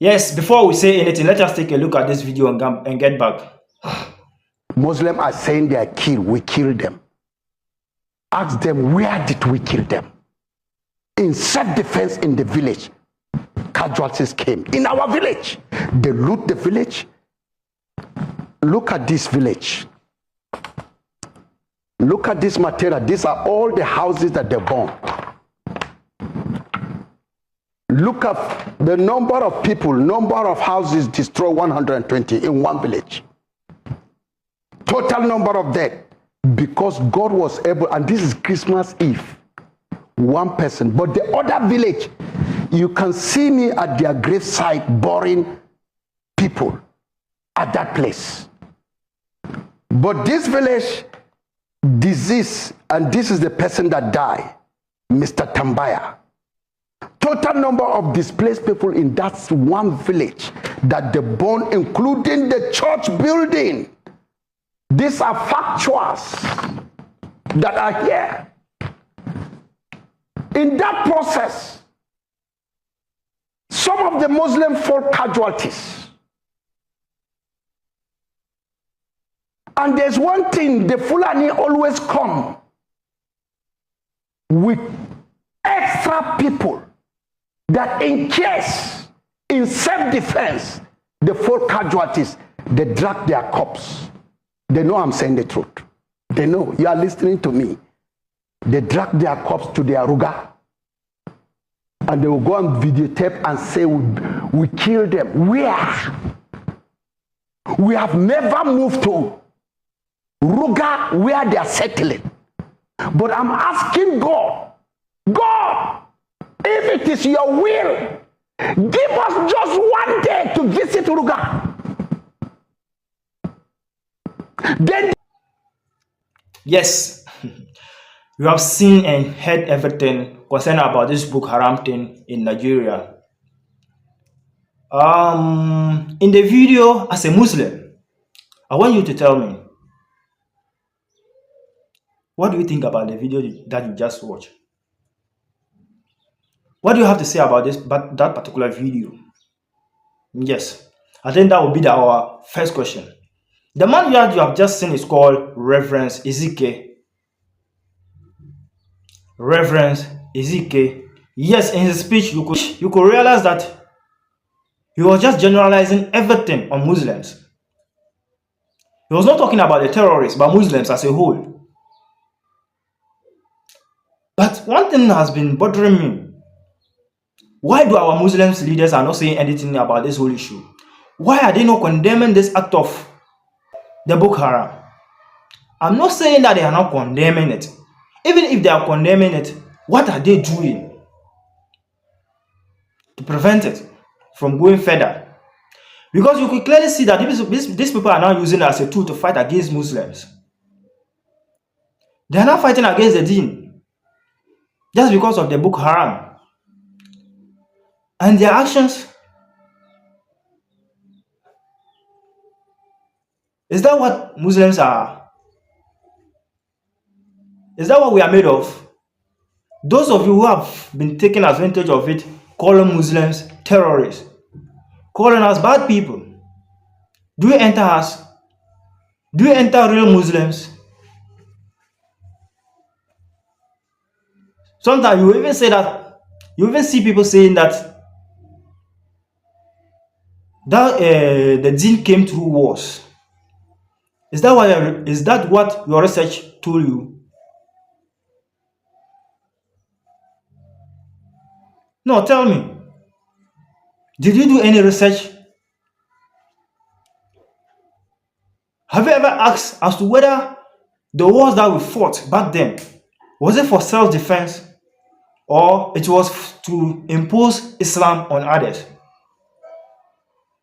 Yes, before we say anything, let us take a look at this video and get back. Muslims are saying they are killed. We killed them. Ask them, where did we kill them? In self-defense in the village, casualties came. In our village, they loot the village. Look at this village. Look at this material. These are all the houses that they burned. Look at the number of people, number of houses destroyed, 120 in one village. Total number of dead. Because God was able, and this is Christmas Eve, one person. But the other village, you can see me at their gravesite burying people at that place. But this village, disease, and this is the person that died, Mr. Tambaya. Total number of displaced people in that one village that they burned, including the church building. These are factuals that are here. In that process, some of the Muslim fought casualties. And there's one thing, the Fulani always come with extra people that in case, in self-defense, they fought casualties, they drag their corpse. They know I'm saying the truth. They know. You are listening to me. They drag their corpse to their ruga. And they will go on videotape and say, we killed them. Where? We have never moved to ruga where they are settling. But I'm asking God, God, if it is your will, give us just one day to visit ruga. Then Yes, you have seen and heard everything concerning about this Boko Haram thing in Nigeria. In the video, as a Muslim, I want you to tell me, what do you think about the video that you just watched? What do you have to say about that particular video? Yes, I think that will be our first question. The man that you have just seen is called Reverence Ezekiel. Reverence Ezekiel. Yes, in his speech, you could realize that he was just generalizing everything on Muslims. He was not talking about the terrorists, but Muslims as a whole. But one thing has been bothering me. Why do our Muslim leaders are not saying anything about this whole issue? Why are they not condemning this act of the Boko Haram? I'm not saying that they are not condemning it. Even if they are condemning it, what are they doing to prevent it from going further? Because you could clearly see that these people are now using it as a tool to fight against Muslims. They are not fighting against the deen just because of the Boko Haram. And their actions, is that what Muslims are? Is that what we are made of? Those of you who have been taking advantage of it, calling Muslims terrorists, calling us bad people, do you enter us? Do you enter real Muslims? Sometimes you even say that, you even see people saying that the deen came through wars. Is that what your research told you? No, tell me. Did you do any research? Have you ever asked as to whether the wars that we fought back then, was it for self-defense or it was to impose Islam on others?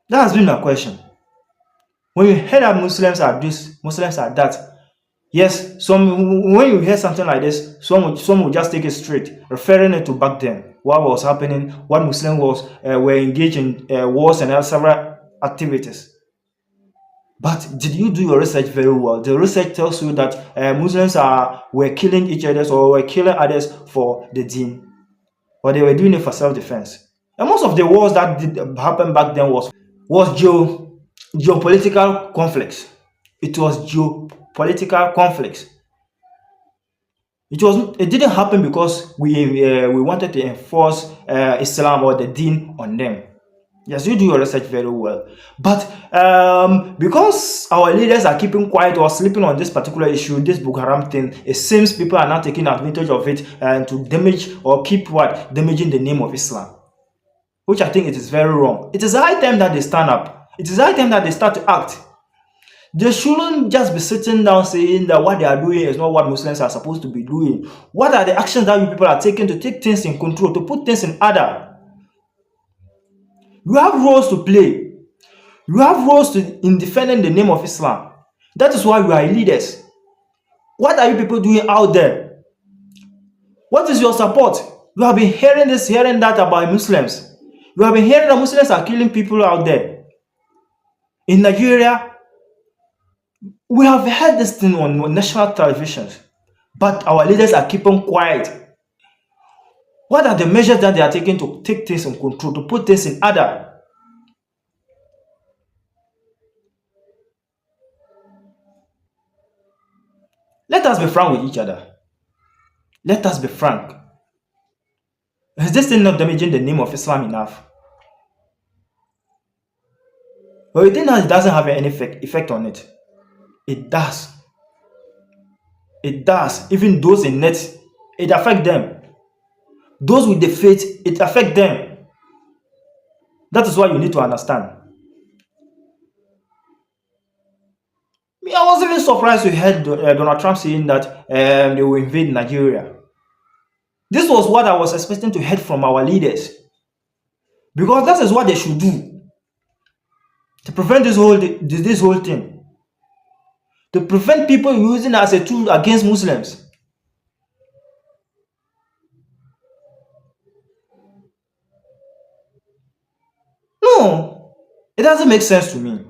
That has been my question. When you hear that Muslims are this, Muslims are that, yes, when you hear something like this, some will just take it straight, referring it to back then, what was happening, what Muslims were engaged in wars and several activities. But did you do your research very well? The research tells you that Muslims were killing each other or were killing others for the deen, or they were doing it for self-defense. And most of the wars that did happen back then was geopolitical conflicts. It was geopolitical conflicts. It didn't happen because we wanted to enforce Islam or the Deen on them. Yes, you do your research very well. But because our leaders are keeping quiet or sleeping on this particular issue, this Boko Haram thing, it seems people are not taking advantage of it and to damage or keep damaging the name of Islam, which I think it is very wrong. It is high time that they stand up. It is high time that they start to act. They shouldn't just be sitting down saying that what they are doing is not what Muslims are supposed to be doing. What are the actions that you people are taking to take things in control, to put things in order? You have roles to play. You have roles in defending the name of Islam. That is why you are leaders. What are you people doing out there? What is your support? You have been hearing this, hearing that about Muslims. You have been hearing that Muslims are killing people out there. In Nigeria, we have heard this thing on national televisions, but our leaders are keeping quiet. What are the measures that they are taking to take things in control, to put things in order? Let us be frank with each other. Let us be frank. Is this thing not damaging the name of Islam enough? But you think that it doesn't have any effect on it? It does. It does. Even those in it, it affects them. Those with the faith, it affects them. That is why you need to understand. I was even surprised to hear Donald Trump saying that they will invade Nigeria. This was what I was expecting to hear from our leaders. Because that is what they should do. To prevent this whole thing. To prevent people using it as a tool against Muslims. No, it doesn't make sense to me.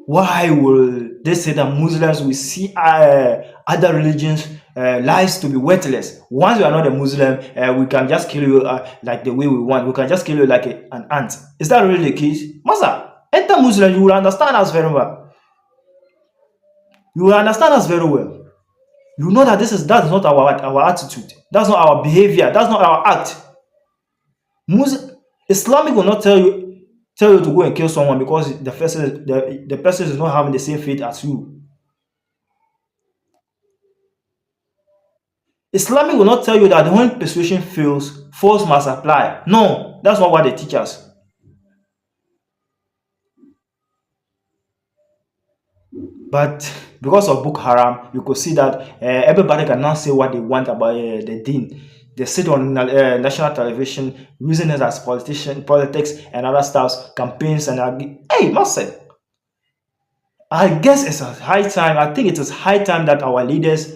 Why will they say that Muslims will see other religions' lives to be worthless? Once you are not a Muslim, we can just kill you like the way we want. We can just kill you like an ant. Is that really the case? Master, enter Muslim, you will understand us very well. You will understand us very well. You know that that is not our attitude. That's not our behavior. That's not our act. Islamic will not tell you to go and kill someone because the person is not having the same faith as you. Islamic will not tell you that when persuasion fails, force must apply. No, that's not what they teach us. But because of Boko Haram, you could see that everybody can now say what they want about the deen. They sit on national television using it as politics and other stuff, campaigns, and hey, Master, I guess it's a high time. I think it is high time that our leaders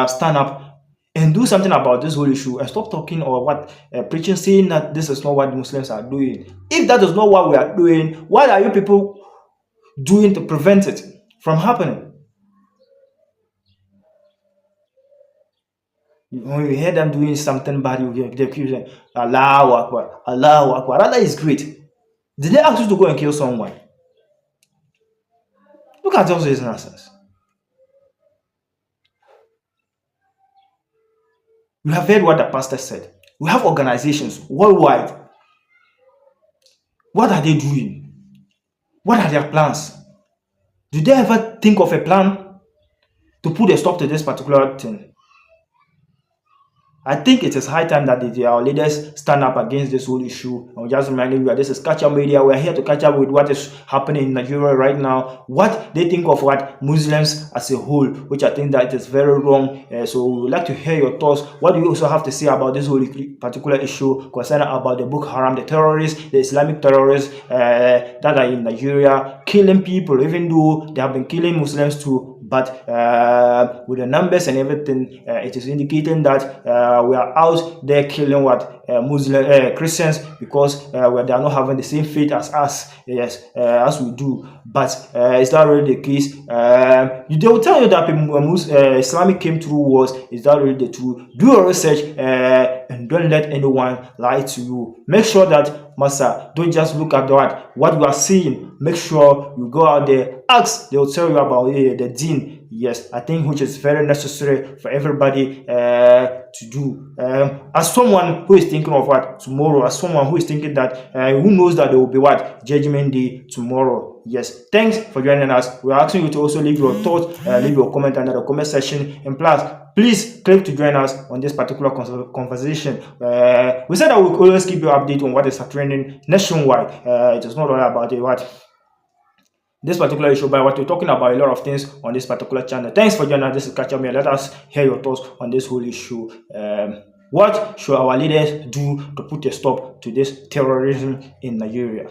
stand up and do something about this whole issue and stop talking or preaching, saying that this is not what Muslims are doing. If that is not what we are doing, what are you people doing to prevent it from happening? When you hear them doing something bad, they keep saying, Allahu Akbar, Allahu Akbar. Allah is great. Did they ask you to go and kill someone? Look at all these nonsense. You have heard what the pastor said. We have organizations worldwide. What are they doing? What are their plans? Do they ever think of a plan to put a stop to this particular thing? I think it is high time that our leaders stand up against this whole issue. I'm just reminding you that this is Catch Up Media. We're here to catch up with what is happening in Nigeria right now, what they think of what Muslims as a whole, which I think that is very wrong. So we would like to hear your thoughts. What do you also have to say about this whole particular issue concerning about the Boko Haram, the terrorists, the Islamic terrorists that are in Nigeria, killing people, even though they have been killing Muslims too. but with the numbers and everything, it is indicating that we are out there killing what Muslim Christians, because they are not having the same faith as us, yes, as we do. But is that really the case? They will tell you that Islamic came through wars. Is that really the truth? Do your research and don't let anyone lie to you. Make sure that, Master, don't just look at what you are seeing. Make sure you go out there, ask. They will tell you about the deen. Yes, I think which is very necessary for everybody to do. As someone who is thinking of what tomorrow, as someone who is thinking that who knows that there will be what Judgment Day tomorrow. Yes, thanks for joining us. We are asking you to also leave your thoughts, leave your comment under the comment section, and plus, please click to join us on this particular conversation. We said that we will always keep you updated on what is trending nationwide. It is not all about this particular issue, but what we're talking about a lot of things on this particular channel. Thanks for joining us. This is Catch Up. Let us hear your thoughts on this whole issue. What should our leaders do to put a stop to this terrorism in Nigeria?